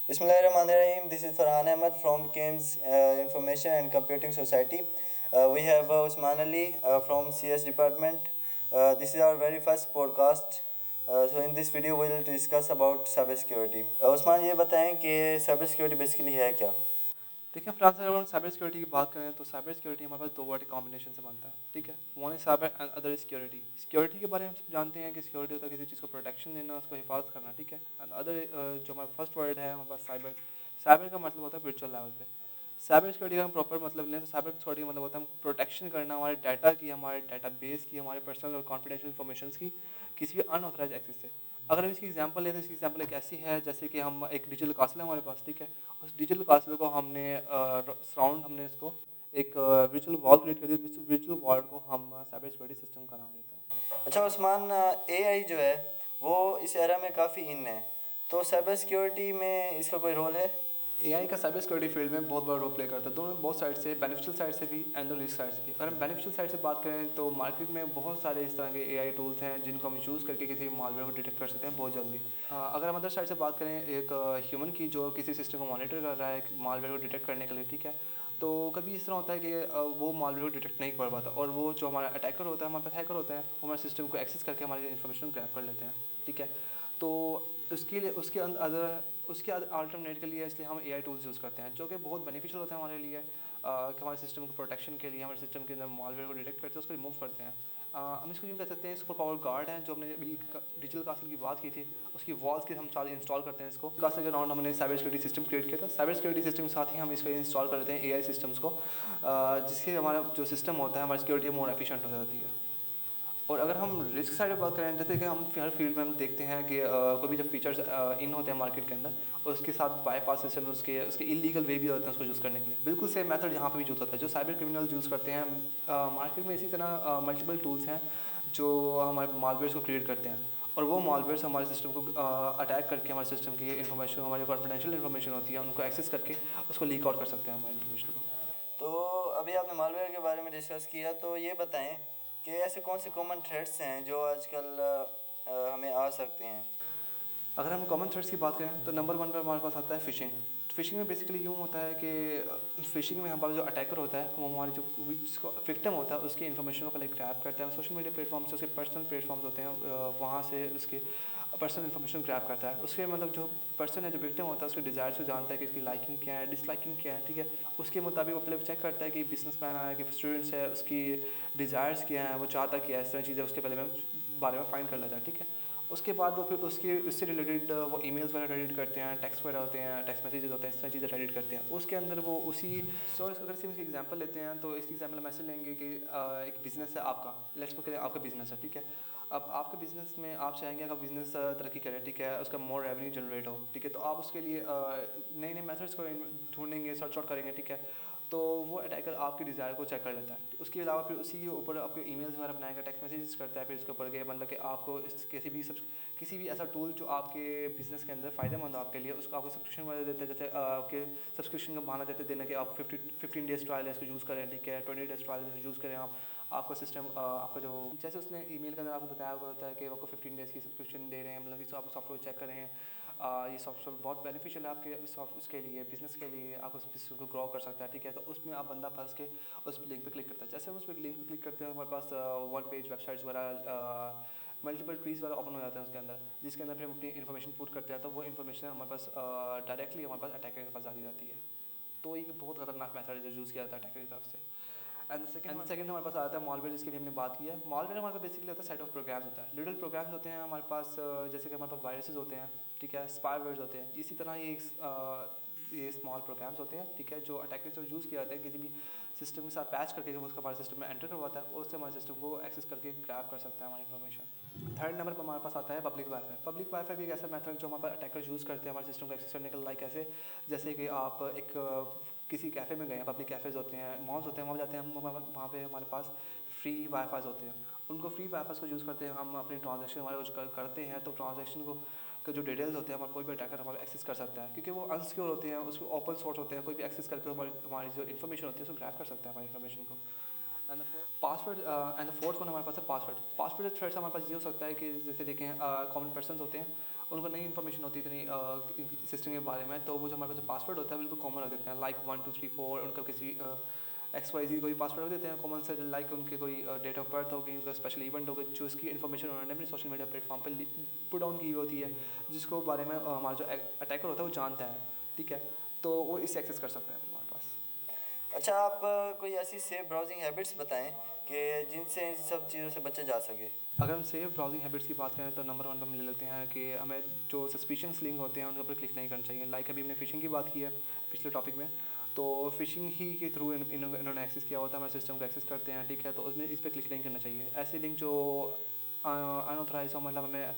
Bismillahirrahmanirrahim. This is Farhan Ahmed from KIMS Information and Computing Society. We have Usman Ali from CS department. This is our very first podcast. So in this video we will discuss about cyber security. Usman ये बताएं कि cyber security basically है क्या? देखिए France अगर हम cyber security की बात करें तो साइबर सिक्योरिटी हमारे पास दो वर्ड कॉम्बिनेशन से बनता है, ठीक है। One is cyber and other is security. Security के बारे में हम सब जानते हैं कि सिक्योरिटी होता है किसी चीज़ को प्रोटेक्शन देना, उसको हिफाजत करना, ठीक है। एंड अदर जो हमारा फर्स्ट वर्ड है हमारे पास साइबर। साइबर का मतलब होता है वर्चुअल लेवल पे। साइबर सिक्योरिटी का हम प्रॉपर मतलब लें तो साइबर सिक्योरिटी का मतलब होता है हम प्रोटेक्शन करना हमारे डाटा की, हमारे डाटा बेस की, हमारे पर्सनल और कॉन्फिडेंशियल इन्फॉर्मेशन की किसी भी अनऑथराइज एक्सेस से। अगर हम इसकी एग्जांपल लेते हैं, इसकी एग्जांपल एक ऐसी है जैसे कि हम एक डिजिटल कासल है हमारे पास, ठीक है। उस डिजिटल कासल को हमने सराउंड हमने इसको एक वर्चुअल वॉल क्रिएट कर दी। वर्चुअल वॉल को हम साइबर सिक्योरिटी सिस्टम का नाम देते हैं। अच्छा उस्मान, AI जो है वो इस एरा में काफ़ी इन है, तो साइबर सिक्योरिटी में इसका कोई रोल है? एआई का साइबर सिक्योरिटी फील्ड में बहुत बड़ा रोल प्ले करता है, दोनों बहुत साइड से, बेनिफिशियल साइड से भी एंड रिस्क साइड से भी। अगर हम बेनिफिशियल साइड से बात करें तो मार्केट में बहुत सारे इस तरह के एआई टूल्स हैं जिनको हम यूज़ करके किसी मालवेयर को डिटेक्ट कर सकते हैं बहुत जल्दी। अगर हम अदर साइड से बात करें एक ह्यूमन की जो किसी सिस्टम को मॉनिटर कर रहा है मालवेयर को डिटेक्ट करने के लिए, ठीक है, तो कभी इस तरह होता है कि वो मालवेयर को डिटेक्ट नहीं कर पाता और वो जो हमारा अटैकर होता है, हमारे पास हैकर होते हैं, वो हमारे सिस्टम को एक्सेस करके हमारी इन्फॉर्मेशन ग्रैब कर लेते हैं, ठीक है। तो उसके लिए उसके अल्टरनेट के लिए इसलिए हम एआई टूल्स यूज़ करते हैं जो कि बहुत बेनिफिशियल होता है हमारे लिए, कि हमारे सिस्टम को प्रोटेक्शन के लिए, हमारे सिस्टम के अंदर मालवेयर को डिटेक्ट करते हैं, उसको रिमूव करते हैं। हम इसको यूँ कह सकते हैं सुपर पावर गार्ड है जो हमने अभी डिजिटल कासल की बात की थी, उसकी वॉल्स के हम साथ इंस्टॉल करते हैं इसको। कासल के अराउंड हमने साइबर सिक्योरिटी सिस्टम क्रिएट किया था। साइबर सिक्योरिटी सिस्टम के साथ ही हम इसको इंस्टॉल कर लेते हैं एआई सिस्टम्स को, जिससे हमारा जो सिस्टम होता है हमारी सिक्योरिटी मोर एफिशिएंट हो जाती है। और अगर हम रिस्क साइड पर बात करें, जैसे कि हम हर फील्ड में हम देखते हैं कि कोई भी जब फीचर्स इन होते हैं मार्केट के अंदर और उसके साथ बाईपास सिस्टम, उसके उसके इलीगल वे भी होते हैं उसको यूज़ करने के लिए। बिल्कुल सेम मेथड यहाँ पे भी यूज़ होता है जो साइबर क्रिमिनल यूज़ करते हैं। मार्केट में इसी तरह मल्टीपल टूल्स हैं जो हमारे मालवेयर्स को क्रिएट करते हैं और वो मालवेयर्स हमारे सिस्टम को अटैक करके हमारे सिस्टम की इन्फॉर्मेशन, हमारी कॉन्फिडेंशियल इन्फॉर्मेशन होती है, उनको एक्सेस करके उसको लीक आउट कर सकते हैं हमारी इन्फॉर्मेशन को। तो अभी आपने मालवेयर के बारे में डिस्कस किया, तो ये बताएं कि ऐसे कौन से कॉमन थ्रेट्स हैं जो आजकल हमें आ सकते हैं? अगर हम कॉमन थ्रेड्स की बात करें तो नंबर वन पर हमारे पास आता है फ़िशिंग। फ़िशिंग में बेसिकली यूँ होता है कि फ़िशिंग में हमारा जो अटैकर होता है वो हमारे जो जिसको विक्टिम होता है उसकी इन्फॉर्मेशन को पहले ग्रैब करता है, सोशल मीडिया प्लेटफॉर्म से, उसके पर्सनल प्लेटफॉर्म्स होते हैं, वहाँ से उसके पर्सनल इन्फॉर्मेशन ग्रैब करता है। उसके मतलब जो पर्सन है, जो विक्टिम होता है, उसके डिज़ायर्स को जानता है कि इसकी लाइकिंग क्या है, डिसलाइकिंग क्या है, ठीक है। उसके मुताबिक वो पहले चेक करता है कि बिजनेसमैन है कि स्टूडेंट्स है, उसकी डिज़ायर्स क्या हैं, वो चाहता क्या है, इस तरह चीज़ें उसके पहले बारे में फाइंड कर लेता है, ठीक है। उसके बाद वो फिर उसके उससे रिलेटेड वो ईमेल्स वगैरह रेडिट करते हैं, टेक्स्ट वगैरह होते हैं, टेक्स्ट मैसेजेस होते हैं, इस तरह चीज़ें रेडिट करते हैं। उसके अंदर वो उसी अगर सिर्फ इसकी एग्जांपल लेते हैं तो इसकी एग्जांपल हम ऐसे लेंगे कि एक बिज़नेस है आपका, लेट्स सपोज करें आपका बिज़नेस है, ठीक है। अब आपके बिज़नेस में आप चाहेंगे आपका बिज़नेस तरक्की करे, ठीक है, उसका मोर रेवेन्यू जनरेट हो, ठीक है। तो आप उसके लिए नए नए मेथड्स को ढूंढेंगे, सर्च आउट करेंगे, ठीक है। तो वो अटैकर आपके डिज़ायर को चेक कर लेता है। उसके अलावा फिर उसी के ऊपर आपके ईमेल्स वगैरह बनाएगा, टेक्स्ट मैसेजेस करता है, फिर उसके ऊपर के मतलब कि आपको इस किसी भी ऐसा टूल जो आपके बिज़नेस के अंदर फ़ायदेमंद हो आपके लिए, उसको आपको सब्सक्रिप्शन वगैरह देते हैं। जैसे आपके सब्सक्रिप्शन का बहाना देते देना कि आप 15 डेज़ ट्रायल है इसको यूज़ करें, ठीक है, 20 डेज़ ट्रायल है यूज़ करें आप। आपका सिस्टम आपका जो जैसे उसने ईमेल के अंदर आपको बताया हुआ होता है कि आपको 15 डेज़ की सब्सक्रिप्शन दे रहे हैं, मतलब कि आप सॉफ्टवेयर चेक करें। ये सॉफ्टवेयर बहुत बेनिफिशियल है आपके उसके लिए, बिज़नेस के लिए, आप उस बिज़नेस को ग्रो कर सकता है, ठीक है। तो उसमें आप बंदा फंस के उस लिंक पे क्लिक करता है। जैसे हम उस पर लिंक पे क्लिक करते हैं हमारे पास वन पेज वेबसाइट्स वगैरह, मल्टीपल ट्रीज़ वाला ओपन हो जाते हैं उसके अंदर, जिसके अंदर फिर हम अपनी इन्फॉर्मेशन पुट करते हैं। तो वो इन्फॉर्मेशन हमारे पास डायरेक्टली हमारे पास अटैकर के पास जाती जाती है। तो ये बहुत खतरनाक मेथड है जो यूज़ किया जाता है अटैकर की तरफ से। एंड सेकंड हमारे पास आता है मॉलवेयर, जिसके लिए हमने बात की है। मॉलवेयर हमारे पास बेसिकली होता है सेट ऑफ प्रोग्राम्स होता है, लिटिल प्रोग्राम्स होते हैं हमारे पास, जैसे कि हमारे पास वायरसेस होते हैं, ठीक है, स्पाईवेयर्स होते हैं। इसी तरह ये स्मॉल प्रोग्राम्स होते हैं, ठीक है, जो अटैकर से यूज़ किया जाता है किसी भी सिस्टम के साथ पैच करके, वो उसको हमारे सिस्टम में एंटर करवाता है और उससे हमारे सिस्टम को एक्सेस करके ग्रैब कर सकता है हमारी इन्फॉर्मेशन। थर्ड नंबर पर हमारे पास आता है पब्लिक वाईफाई। पब्लिक वाईफाई भी एक ऐसा मेथड जो हमारे पास अटैकर यूज़ करते हैं हमारे सिस्टम को एक्सेस करने के लाइक ऐसे, जैसे कि आप एक किसी कैफ़े में गए हैं, पब्लिक कैफ़ेज़ होते हैं, मॉल्स होते हैं, वहाँ जाते हैं हम, वहाँ पे हमारे पास फ्री वाईफाई होते हैं। उनको फ्री वाईफाई को यूज़ करते हैं हम अपनी ट्रांजेक्शन हमारे कुछ करते हैं, तो ट्रांजेक्शन को का जो डिटेल्स होते हैं हमारे कोई भी अटैकर हमारे एक्सेस कर सकता है, क्योंकि वो अनसिक्योर होते हैं, उसको ओपन सोर्स होते हैं, कोई भी एक्सेस करके हमारी हमारी जो इन्फॉर्मेशन होती है उसको ग्रैब कर सकता है हमारी इन्फॉर्मेशन को। And password and the fourth one हमारे पास है पासवर्ड। पासवर्ड थ्रेड्स हमारे पास ये हो सकता है कि जैसे देखें कॉमन पर्सन होते हैं, उनको नई इन्फॉर्मेशन होती है इतनी सिस्टम के बारे में, तो वो जो हमारे पास जो पासवर्ड होता है बिल्कुल कॉमन रख देते हैं, लाइक 1 2 3 4, उनका किसी XYZ कोई पासवर्ड रख देते हैं कॉमन से, लाइक उनके कोई डेट ऑफ बर्थ हो गई, उनका स्पेशल इवेंट हो गया, जो इसकी इन्फॉर्मेशन उन्होंने अपने सोशल मीडिया प्लेटफॉर्म पर पुट डाउन की हुई होती है, जिसको बारे में हमारा जो अटैकर होता है वो जानता है, ठीक है, तो वो इससे एक्सेस कर सकते हैं हमारे पास। अच्छा, आप कोई ऐसी सेफ ब्राउजिंग हैबिट्स बताएं कि जिनसे इन सब चीज़ों से बचा जा सके। अगर हम सेफ ब्राउजिंग हैबिट्स की बात करें तो नंबर 1 पर हम ले लेते हैं कि हमें जो सस्पिशियस लिंक होते हैं उनके ऊपर क्लिक नहीं करना चाहिए। लाइक अभी हमने फ़िशिंग की बात की है पिछले टॉपिक में, तो फ़िशिंग ही के थ्रू इन्होंने एक्सेस किया होता है, हमारे सिस्टम को एक्सेस करते हैं, ठीक है, तो उसमें इस पर क्लिक नहीं करना चाहिए। ऐसे लिंक जो अनऑथराइज हो, मतलब हमें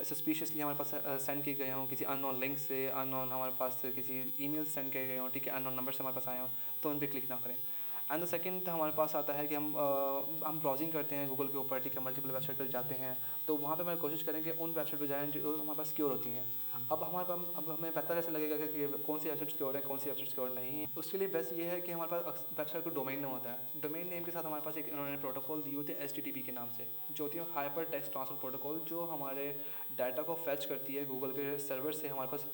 सस्पिशियसली हमारे पास सेंड किए गए हों किसी अननोन लिंक से, अननोन हमारे पास किसी ईमेल सेंड किए गए हों, ठीक है, अननोन नंबर से हमारे पास आए हों, तो उन पर क्लिक ना करें। एंड द सेकंड हमारे पास आता है कि हम ब्राउजिंग करते हैं गूगल के ऊपर, ठीक है, मल्टीपल वेबसाइट पर जाते हैं, तो वहाँ पे हमें कोशिश करें कि उन वेबसाइट पर जाएँ जो हमारे पास सिक्योर होती हैं। अब हमें पता कैसे लगेगा कि कौन सी वेबसाइट सिक्योर है, कौन सी वेबसाइट सिक्योर नहीं है। उसके लिए बेस्ट ये है कि हमारे पास वेबसाइट को डोमेन नेम होता है, डोमेन नेम के साथ हमारे पास एक इन्होंने प्रोटोकॉल दी होती है HTTP के नाम से, जो होती है हाइपर टेक्स्ट ट्रांसफर प्रोटोकॉल, जो हमारे डाटा को फैच करती है गूगल के सर्वर से, हमारे पास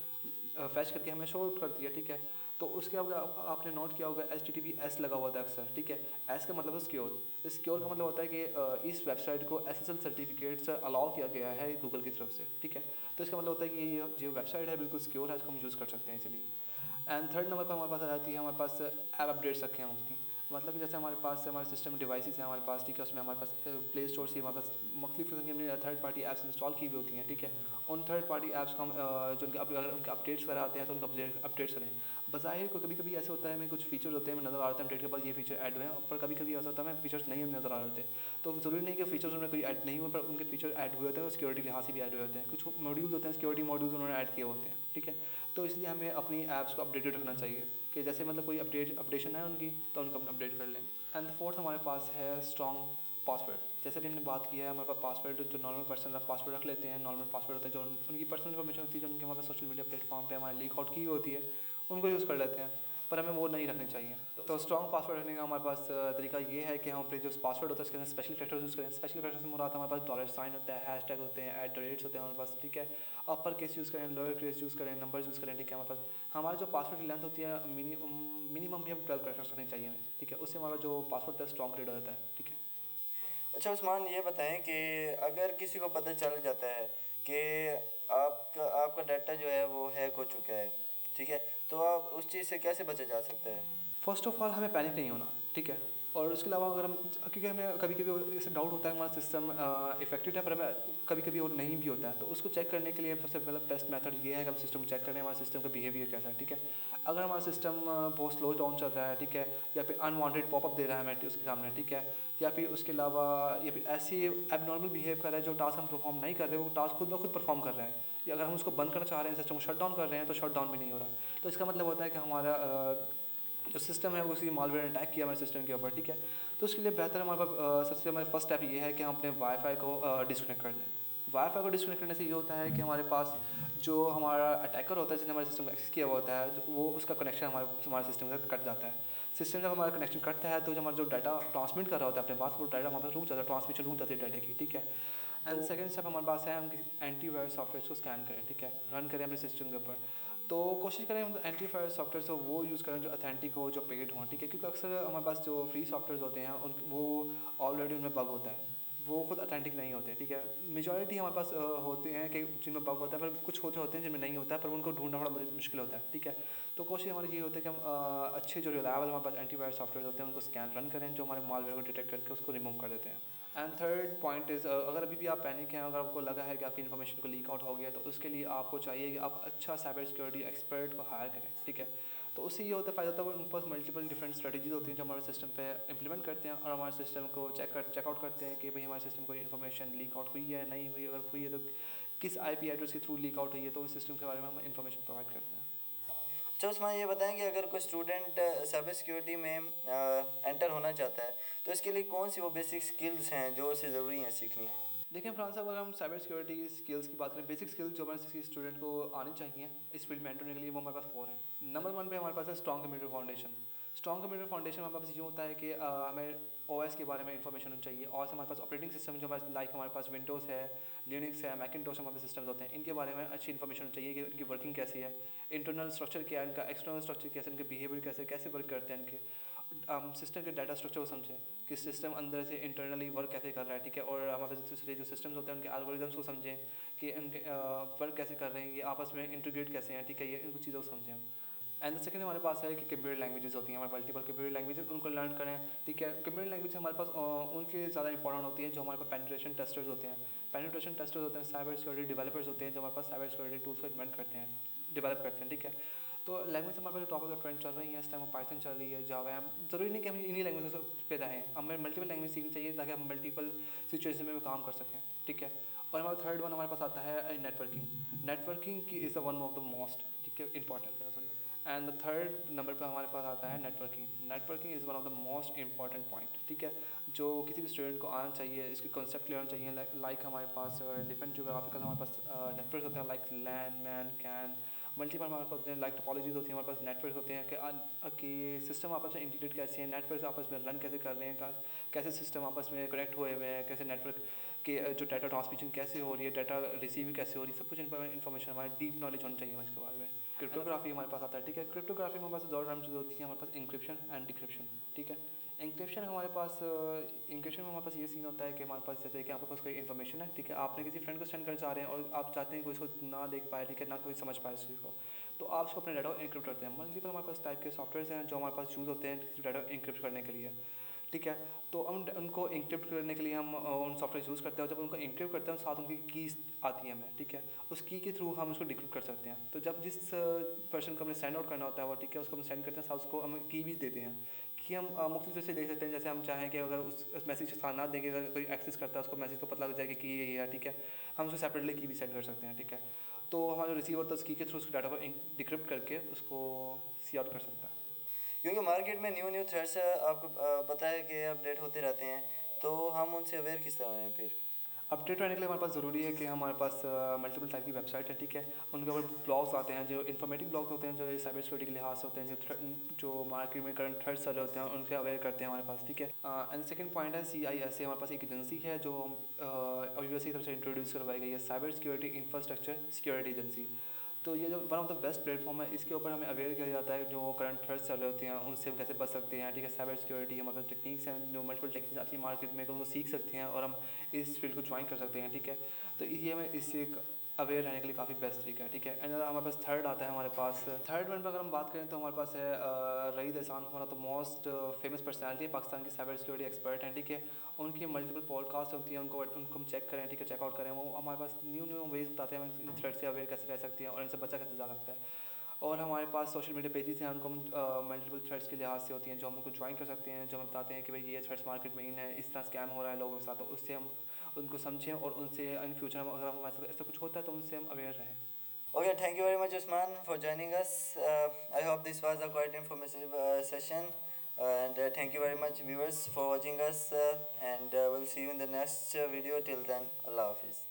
फैच करके हमें शो आउट करती है, ठीक है। तो उसके आपने नोट किया होगा HTTPS लगा हुआ था अक्सर, ठीक है। एस का मतलब है सिक्योर, सिक्योर का मतलब होता है कि इस वेबसाइट को SSL सर्टिफिकेट से अलाउ किया गया है गूगल की तरफ से, ठीक है। तो इसका मतलब होता है कि ये जो वेबसाइट है बिल्कुल सिक्योर है, इसको हम यूज़ कर सकते हैं इसलिए। एंड थर्ड नंबर पर हमारे पास आ जाती है, हमारे पास ऐप अपडेट्स रखे हैं अपनी, मतलब कि जैसे हमारे सिस्टम डिवाइसेस हैं हमारे पास, ठीक है, उसमें हमारे पास प्ले स्टोर से हमारे पास मुख्तलिफ किस्म की हमने थर्ड पार्टी ऐप्स इंस्टॉल की हुई होती हैं, ठीक है। उन थर्ड पार्टी ऐप्स को हम जो अगर उनके अपडेट्स वगैरह आते हैं तो उनके अपडेट्स करें। बज़ाहिर को कभी कभी ऐसे होता है हमें कुछ फीचर्स होते हैं, हमें नज़र आ रहे हैं अपडेट के बाद ये फीचर ऐड हुए हैं, पर कभी कभी ऐसा होता है हमें फीचर्स नहीं नज़र आ रहे होते, तो ज़रूरी नहीं कि फीचर्स उन्होंने कोई ऐड नहीं हुए, पर उनके फीचर ऐड हुए होते हैं और सिक्योरिटी लिहाज से भी ऐड हुए होते हैं। कुछ मॉड्यूल्स होते हैं, सिक्योरिटी मॉड्यूल्स उन्होंने ऐड किए होते हैं, ठीक है। तो इसलिए हमें अपनी ऐप्स को अपडेटेड रखना चाहिए कि जैसे मतलब कोई अपडेशन है उनकी, तो उनको अपडेट कर लें। एंड फोर्थ हमारे पास है स्ट्रॉन्ग पासवर्ड। जैसे भी हमने बात की है, हमारे पास पासवर्ड जो नॉर्मल पर्सन पासवर्ड रख लेते हैं, नॉर्मल पासवर्ड होते हैं जो उनकी पर्सनल इन्फॉर्मेशन होती है, जो उनके हमारे सोशल मीडिया प्लेटफॉर्म पे हमारे लीक आउट की होती है, उनको यूज़ कर लेते हैं, पर हमें वो नहीं रखनी चाहिए। तो स्ट्रॉन्ग पासवर्ड रखने का हमारे पास तरीका ये है कि हम अपने जो पासवर्ड होता है उसके अंदर स्पेशल कैरेक्टर्स यूज़ करें। स्पेशल कैरेक्टर्स से मुराद हमारे पास $साइन होता है, हैशटैग होते हैं, @ होते हैं हमारे पास, ठीक है। अपर केस यूज़ करें, लोअर केस यूज़ करें, नंबर्स यूज़ करें, ठीक है। हमारे पास हमारा जो पासवर्ड की लेंथ होती है मिनिमम भी हम 12 कैरेक्टर्स रखनी चाहिए हमें, ठीक है। उससे हमारा जो पासवर्ड होता है स्ट्रॉन्ग क्रिएट हो जाता है, ठीक है। अच्छा उस्मान, ये बताएं कि अगर किसी को पता चल जाता है कि आपका डाटा जो है वो हैक हो चुका है, ठीक है, तो आप उस चीज़ से कैसे बचा जा सकता है। फ़र्स्ट ऑफ़ ऑल हमें पैनिक नहीं होना, ठीक है। और उसके अलावा अगर हम, क्योंकि हमें कभी कभी ऐसे डाउट होता है हमारा सिस्टम इफेक्टेड है, पर हमें कभी कभी और नहीं भी होता है, तो उसको चेक करने के लिए सबसे पहला बेस्ट मेथड ये है कि हम सिस्टम को चेक करें हमारे सिस्टम का बिहेवियर कैसा है, ठीक है। अगर हमारा सिस्टम बहुत स्लो डाउन चल रहा है, ठीक है, या फिर अनवांटेड पॉपअप दे रहा है हमें उसके सामने, ठीक है, या फिर उसके अलावा या फिर ऐसी एबनॉर्मल बिहेव कर रहा है जो टास्क हम परफॉर्म नहीं कर रहे, वो टास्क खुद ब खुद परफॉर्म कर रहा है, या अगर हम उसको बंद करना चाह रहे हैं, सिस्टम को शट डाउन कर रहे हैं, तो शट डाउन भी नहीं हो रहा। तो इसका मतलब होता है कि हमारा जो सिस्टम है वो उसी मालवेयर ने अटैक किया हमारे सिस्टम के ऊपर, ठीक है। तो उसके लिए बेहतर हमारे पास सबसे हमारे फर्स्ट स्टेप ये है कि हम अपने वाईफाई को डिस्कनेक्ट कर दें। वाईफाई को डिस्कनेक्ट करने से ये होता है कि हमारे पास जो हमारा अटैकर होता है जिसने हमारे सिस्टम को एक्सेस किया हुआ होता है, वो उसका कनेक्शन हमारे सिस्टम से कट जाता है। सिस्टम जब हमारा कनेक्शन कटता है तो जो हमारा जो डाटा ट्रांसमिट कर रहा होता है अपने पास, वो डाटा हमारे पास रुक जाता है, ट्रांसमिशन रुक जाती है डाटा की, ठीक है। एंड सेकंड स्टेप हमारे पास है हम एंटीवायरस सॉफ्टवेयर को स्कैन करें, ठीक है, रन करें अपने सिस्टम के ऊपर। तो कोशिश करें हम एंटीवायरस सॉफ्टवेयर हो वो यूज़ करें जो ऑथेंटिक हो, जो पेड हो, ठीक है, क्योंकि अक्सर हमारे पास जो फ्री सॉफ्टवेयर होते हैं वो ऑलरेडी उनमें बग होता है, वो खुद ऑथेंटिक नहीं होते, ठीक है। मेजॉरिटी हमारे पास होते हैं कि जिनमें बग होता है, पर कुछ होते हैं जिनमें नहीं होता है, पर उनको ढूंढना बड़ा मुश्किल होता है, ठीक है। तो कोशिश हमारी ये होती है कि हम अच्छे जो रिलायबल हमारे पास एंटीवायरस सॉफ्टवेयर होते हैं उनको स्कैन रन करें, जो हमारे मालवेयर को डिटेक्ट करके उसको रिमूव कर देते हैं। एंड थर्ड पॉइंट इज़, अगर अभी भी आप पैनिक हैं, अगर आपको लगा है कि आपकी इन्फॉर्मेशन को लीक आउट हो गया, तो उसके लिए आपको चाहिए कि आप अच्छा साइबर सिक्योरिटी एक्सपर्ट को हायर करें, ठीक है। तो उससे ये होता है फ़ायदा, होता है उनके पास मल्टीपल डिफरेंट स्ट्रेटजीज होती हैं जो हमारे सिस्टम पे इंप्लीमेंट करते हैं और हमारे सिस्टम को चेकआउट करते हैं कि भाई हमारे सिस्टम को इन्फॉर्मेशन लीक आउट हुई है, नहीं हुई, अगर हुई है तो किस IP एड्रेस के थ्रू लीक आउट हुई है, तो उस सिस्टम के बारे में हम इन्फॉर्मेशन प्रोवाइड करते हैं। अच्छा उस्मान, ये बताएं कि अगर कोई स्टूडेंट साइबर सिक्योरिटी में एंटर होना चाहता है, तो इसके लिए कौन सी वो बेसिक स्किल्स हैं जो उसे ज़रूरी हैं सीखनी। देखिए फ्रांस साहब, अगर हम साइबर सिक्योरिटी स्किल्स की बात करें, बेसिक स्किल्स जो हमारे किसी स्टूडेंट को आनी चाहिए इस फील्ड में एंटर होने के लिए, वो हमारे पास 4 हैं। नंबर 1 पे हमारे पास है strong computer foundation. Strong computer foundation हमारे पास ये होता है कि हमें ओएस के बारे में इंफॉर्मेशन होनी चाहिए। और हमारे पास ऑपरेटिंग सिस्टम जो हमारे लाइक हमारे पास विंडोज़ है, लिनक्स है, मैकिनटॉश हमारे पास सिस्टम्स होते हैं, इनके बारे में अच्छी इन्फॉर्मेशन होनी चाहिए कि इनकी वर्किंग कैसी है, इंटरनल स्ट्रक्चर क्या है इनका, एक्सटर्नल स्ट्रक्चर कैसे, इनके बिहेवियर कैसे कैसे वर्क करते हैं इनके, सिस्टम के डाटा स्ट्रक्चर को समझें कि सिस्टम अंदर से इंटरनली वर्क कैसे कर रहा है, ठीक है। और हमारे पास दूसरे जो सिस्टम्स होते हैं उनके एल्गोरिदम्स को समझें कि उनके वर्क कैसे कर रहे हैं, ये आपस में इंटीग्रेट कैसे हैं, ठीक है, ये इनको चीज़ों को समझें हम। एंड द सेकंड हमारे पास है कि कंप्यूटर लैंग्वेजेस होती हैं, हमारे मल्टीपल कंप्यूटर लैंग्वेजेस, उनको लर्न करें, ठीक है। कंप्यूटर लैंग्वेज हमारे पास उनके ज़्यादा इंपॉर्टेंट होती है जो हमारे पास पेनिट्रेशन टेस्टर्स होते हैं। पेनिट्रेशन टेस्टर्स होते हैं साइबर सिक्योरिटी डेवलपर्स होते हैं जो हमारे पास साइबर सिक्योरिटी टूल्स को इन्वेंट करते हैं, डेवलप करते हैं, ठीक है। तो लैंग्वेज हमारे पास टॉप ऑफ द ट्रेंड चल रही है इस टाइम, पाइथन चल रही है, जावा है। ज़रूरी नहीं कि हम इन्हीं लैंग्वेज पे रहें, हमें मल्टीपल लैंग्वेज सीखनी चाहिए ताकि हम मल्टीपल सिचुएशन में भी काम कर सकें, ठीक है। और हमारा थर्ड वन हमारे पास आता है नेटवर्किंग। नेटवर्किंग की is the one of the most, ठीक है, important, sorry. And the third number पर हमारे पास आता है networking. Networking is one of the most important point, ठीक है, जो किसी भी स्टूडेंट को आना चाहिए, इसके कॉन्सेप्ट क्लियर होना चाहिए। लाइक हमारे पास डिफरेंट जोग्राफिकल हमारे पास नेटवर्क होते हैं, like LAN, MAN, CAN, multiple हमारे पास होते हैं, लाइक टोपोलॉजीज होती हैं, हमारे पास नेटवर्क होते हैं कि सिस्टम आपस में इंटीग्रेट कैसे हैं, नेटवर्क आपस में रन कैसे कर रहे हैं, कैसे सिस्टम आपस में कनेक्ट हुए हुए हैं, कैसे नेटवर्क के जो डाटा ट्रांसमिशन कैसे हो रही है, डाटा रिसीव कैसे हो रही है, सब कुछ इन्फॉर्मेशन हमारे डीप नॉलेज होनी चाहिए हमारे इसके बारे में। क्रिप्टोग्राफी हमारे पास आता है, ठीक है। क्रिप्टोग्राफी में हमारे पास दो टर्म्स होती है हमारे पास, इंक्रिप्शन एंड डिक्रिप्शन, ठीक है। इंक्रिप्शन हमारे पास इंक्रिप्शन में हमारे पास ये सीन होता है कि हमारे पास जैसे कि आपके पास कोई इन्फॉर्मेशन है, ठीक है, आपने किसी फ्रेंड को सेंड करना चाह रहे हैं और आप चाहते हैं कि उसको ना देख पाए, ठीक है, ना कोई समझ पाए उस चीज़ को, तो आप उसको अपने डाटा को इनक्रिप्ट करते हैं। मल्टीपल हमारे पास टाइप के सॉफ्टवेयर हैं जो हमारे पास यूज़ होते हैं डाटा इनक्रिप्ट करने के लिए, ठीक है। तो हम उनको इनक्रिप्ट करने के लिए हम उन सॉफ्टवेयर यूज़ करते हैं, और जब उनको इनक्रिप्ट करते हैं साथ उनकी कीज़ आती है हमें, ठीक है, उस की के थ्रू हम उसको डिक्रिप्ट कर सकते हैं। तो जब जिस पर्सन को हमें सेंड आउट करना होता है वो, ठीक है, उसको हम सेंड करते हैं, साथ उसको हम की भी देते हैं कि हम मुख्तलिफ तरह से देख सकते हैं। जैसे हम चाहें कि अगर उस मैसेज के साथ ना देंगे, अगर कोई एक्सेस करता है उसको मैसेज को पता लग जाएगा कि ये है, ठीक है, हम उसको सेपरेटली की भी सेंड कर सकते हैं, ठीक है। तो हमारा जो रिसीवर होता है उस की के थ्रू उसके डाटा को डिक्रिप्ट करके उसको सी आउट कर सकता है। क्योंकि मार्केट में न्यू न्यू थ्रेड्स आपको पता है कि अपडेट होते रहते हैं, तो हम उनसे अवेयर किस तरह हैं फिर? अपडेट रहने के लिए हमारे पास ज़रूरी है कि हमारे पास मल्टीपल टाइप की वेबसाइट है, ठीक है। उनके ऊपर ब्लॉग्स आते हैं जो इन्फॉर्मेटिव ब्लॉग्स होते हैं, जो साइबर सिक्योरिटी के लिहाज से होते हैं, जो मार्केट में करंट थ्रेड्स चल रहे होते हैं उनके अवेयर करते हैं हमारे पास, ठीक है। एंड सेकंड पॉइंट है CISA, हमारे पास एक एजेंसी है जो यूएसए की तरफ से इंट्रोड्यूस करवाई गई है, cyber security infrastructure security agency. तो ये जो one of the best platform है, इसके ऊपर हमें अवेयर किया जाता है जो करंट थ्रेड्स चल रहे होते हैं उनसे हम कैसे बच सकते हैं, ठीक है। साइबर सिक्योरिटी हमारे पास टेक्निक्स हैं, जो मल्टीपल टेक्निक्स आती है मार्केट में, तो उनको सीख सकते हैं और हम इस फील्ड को ज्वाइन कर सकते हैं, ठीक है। तो ये हमें इससे अवेयर रहने के लिए काफ़ी बेस्ट तरीका है, ठीक है। एंड हमारे पास थर्ड आता है, हमारे पास थर्ड वन पर अगर हम बात करें तो हमारे पास है रईद एहसान, हमारा तो मोस्ट फेमस पर्सनैलिटी है, पाकिस्तान की साइबर सिक्योरिटी एक्सपर्ट हैं, ठीक है। उनकी मल्टीपल पॉडकास्ट होती हैं, उनको हम चेक करें, ठीक है, चेकआउट करें। वो हमारे पास न्यू वेज बताते हैं हम इन थ्रेड से अवेयर कैसे रह सकते हैं और इनसे बचा कैसे जा सकता है। और हमारे पास सोशल मीडिया पेजेस हैं, उनको हम मल्टीपल थ्रेड्स के लिहाज से होती हैं जो हम उनको ज्वाइन कर सकते हैं, जो हमें बताते हैं कि भाई ये थ्रेड्स मार्केट में इन है, इस तरह स्कैम हो रहा है लोगों के साथ, तो उससे हम उनको समझें और उनसे इन फ्यूचर हम अगर हमारे साथ ऐसा कुछ होता है तो उनसे हम अवेयर रहें। Okay, thank you very much, Usman, for joining us. I hope this was a quite informative session. And thank you very much, viewers, for watching us. And we'll see you in the next video. Till then, Allah Hafiz.